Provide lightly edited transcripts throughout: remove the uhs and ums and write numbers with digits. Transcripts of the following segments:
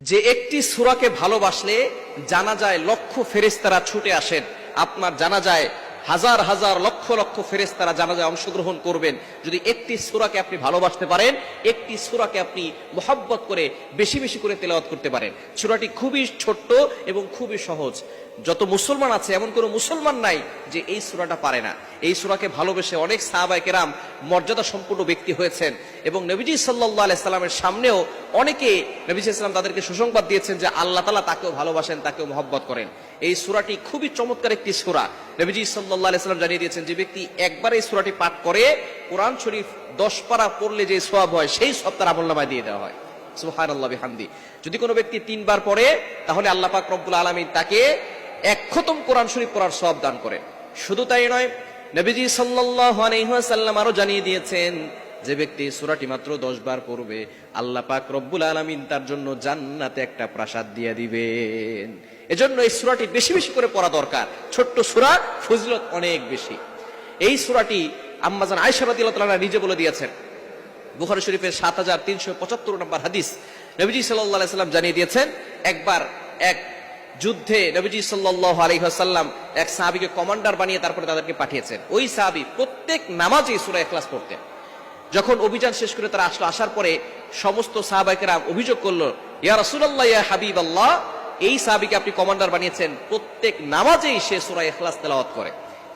যে একটি সূরাকে ভালোবাসলে জানাজায় লক্ষ ফেরেশতারা ছুটে আসেন, আপনার জানাজায় হাজার হাজার লক্ষ লক্ষ ফেরেশতারা জানাজায় অংশগ্রহণ করবেন। যদি একটি সূরাকে আপনি ভালোবাসতে পারেন, একটি সূরাকে আপনি মুহাব্বত করে বেশি বেশি করে তেলাওয়াত করতে পারেন। সূরাটি খুবই ছোট্ট এবং খুবই সহজ। যত মুসলমান আছে এমন কোনো মুসলমান নাই যে এই সূরাটা পারে না। এই সূরাকে ভালোবেসে অনেক সাহাবায়ে কেরাম মর্যাদা সম্পন্ন ব্যক্তি হয়েছেন এবং নবীজি সাল্লাল্লাহু আলাইহি সাল্লামের সামনেও অনেকে নবী সাল্লাল্লাহু আলাইহি সাল্লাম তাদেরকে সুসংবাদ দিয়েছেন যে আল্লাহ তাআলা তাকেও ভালোবাসেন, তাকেও মহব্বত করেন। এই সূরাটি খুবই চমৎকার একটি সূরা। নবীজি সাল্লাল্লাহু আলাইহি সাল্লাম জানিয়ে দিয়েছেন যে ব্যক্তি একবার এই সূরাটি পাঠ করে কোরআন শরীফ 10 পারা পড়লে যে সওয়াব হয় সেই সওয়াব তার আমলনামায় দিয়ে দেওয়া হয়। সুবহানাল্লাহ বিহামদি। যদি কোনো ব্যক্তি 3 বার পড়ে তাহলে আল্লাহ পাক রব্বুল আলামিন তাকে এক খতম কোরআন শরীফ পড়ার সওয়াব দান করেন। শুধু তাই নয়, নবীজি সাল্লাল্লাহু আলাইহি ওয়াসাল্লাম আরো জানিয়ে দিয়েছেন যে ব্যক্তি সূরাটি মাত্র 10 বার পড়বে আল্লাহ পাক রব্বুল আলামিন তার জন্য জান্নাতে একটা প্রাসাদ দিয়ে দিবেন। এজন্য এই সূরাটি বেশি বেশি করে পড়া দরকার। ছোট্ট সূরা, ফজিলত অনেক বেশি। এই সূরাটি আম্মা জান আয়েশা রাদিয়াল্লাহু তাআলা নিজে বলে দিয়েছেন। বুখারী শরীফের 7375 নম্বর হাদিস। নবীজি সাল্লাল্লাহু আলাইহি ওয়াসাল্লাম জানিয়ে দিয়েছেন, একবার এক যুদ্ধে নবীজি সাল্লাল্লাহু আলাইহি ওয়াসাল্লাম এক সাহাবীকে কমান্ডার বানিয়ে তারপরে তাদেরকে পাঠিয়েছেন। ওই সাহাবী প্রত্যেক নামাজে সূরা ইখলাস পড়তেন। যখন অভিযান শেষ করে তারা আসার পরে সমস্ত সাহাবায়ে কেরাম অভিযোগ করলো, ইয়া রাসূলুল্লাহ, ইয়া হাবিবাল্লাহ, এই সাহাবীকে আপনি কমান্ডার বানিয়েছেন, প্রত্যেক নামাজেই সে সূরা ইখলাস তেলাওয়াত করে,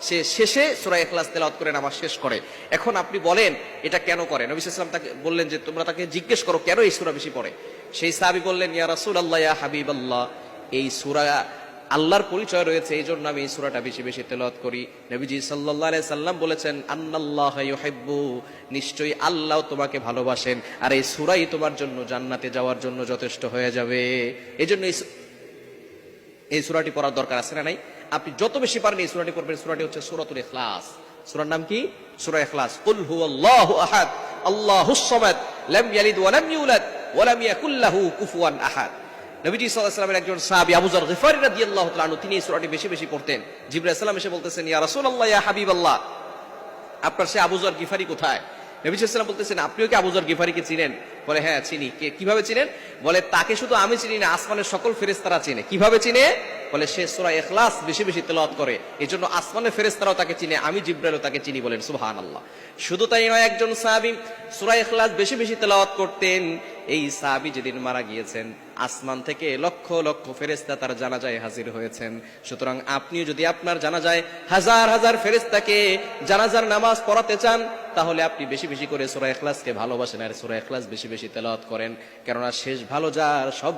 সে শেষে সূরা ইখলাস তেলাওয়াত করে নামাজ শেষ করে। এখন আপনি বলেন এটা কেন করে? নবী সাল্লাল্লাহু আলাইহি ওয়াসাল্লাম তাকে বললেন যে তোমরা তাকে জিজ্ঞেস করো কেন এই সূরা বেশি পড়ে। সেই সাহাবী বললেন, ইয়া রাসূলুল্লাহ, ইয়া হাবিবাল্লাহ, এই সূরা আল্লাহর পরিচয় রয়েছে, এই জন্য আমি এই সূরাটা বেশি বেশি তেলাওয়াত করি। নবীজি সাল্লাল্লাহু আলাইহি সাল্লাম বলেছেন, আন্নাল্লাহা ইউহিব্বু, নিশ্চয়ই আল্লাহ তোমাকে ভালোবাসেন, আর এই সূরাই তোমার জন্য জান্নাতে যাওয়ার জন্য যথেষ্ট হয়ে যাবে। এজন্য এই সূরাটি পড়ার দরকার আছে না নাই? আপনি যত বেশি পারেন এই সূরাটি পড়বেন। সূরাটি হচ্ছে সূরাতুল ইখলাস। সূরার নাম কি? সূরা ইখলাস। কুল হুয়াল্লাহু আহাদ, আল্লাহুস সামাদ, লাম ইয়ালিদ ওয়া লাম ইউলাদ ওয়া লাম ইয়াকুল লাহু কুফুয়ান আহাদ। নবীজি সাল্লাল্লাহু আলাইহি ওয়াসাল্লামের একজন সাহাবী আবু যর গিফারী রাদিয়াল্লাহু তাআলা আনহু, তিনি এই সূরাটি বেশি বেশি পড়তেন। জিবরাইল সালাম এসে বলতেছেন, ইয়া রাসূলুল্লাহ, ইয়া হাবিবাল্লাহ, আপনার সে আবু যর গিফারী কোথায়? নবী সাল্লাল্লাহু আলাইহি ওয়াসাল্লাম বলতেছেন, আপনিও কি আবু যর গিফারীকে চিনেন? বলে, হ্যাঁ চিনি। কিভাবে চিনেন? বলে, তাকে শুধু আমি চিনি না, আসমানের সকল ফেরেশতারা চিনে। কিভাবে চিনে? বলে, সে সূরা ইখলাস বেশি বেশি তেলাওয়াত করে, এজন্য আসমানের ফেরেশতারাও তাকে চিনে, আমি জিবরাইলও তাকে চিনি। বলেন সুবহানাল্লাহ। শুধু তাই নয়, একজন সাহাবী সূরা ইখলাস বেশি বেশি তেলাওয়াত করতেন। এই সাহাবী যেদিন মারা গিয়েছেন, আসমান থেকে লক্ষ লক্ষ ফেরেশতা তার জানাজায় হাজির হয়েছেন। সুতরাং আপনিও যদি আপনার জানাজায় হাজার হাজার ফেরেশতাকে জানাজার নামাজ পড়াতে চান, তাহলে আপনি বেশি বেশি করে সূরা ইখলাসকে ভালোবাসেন আর সূরা ইখলাস বেশি বেশি তেলাওয়াত করেন। কেননা শেষ ভালো যার, সব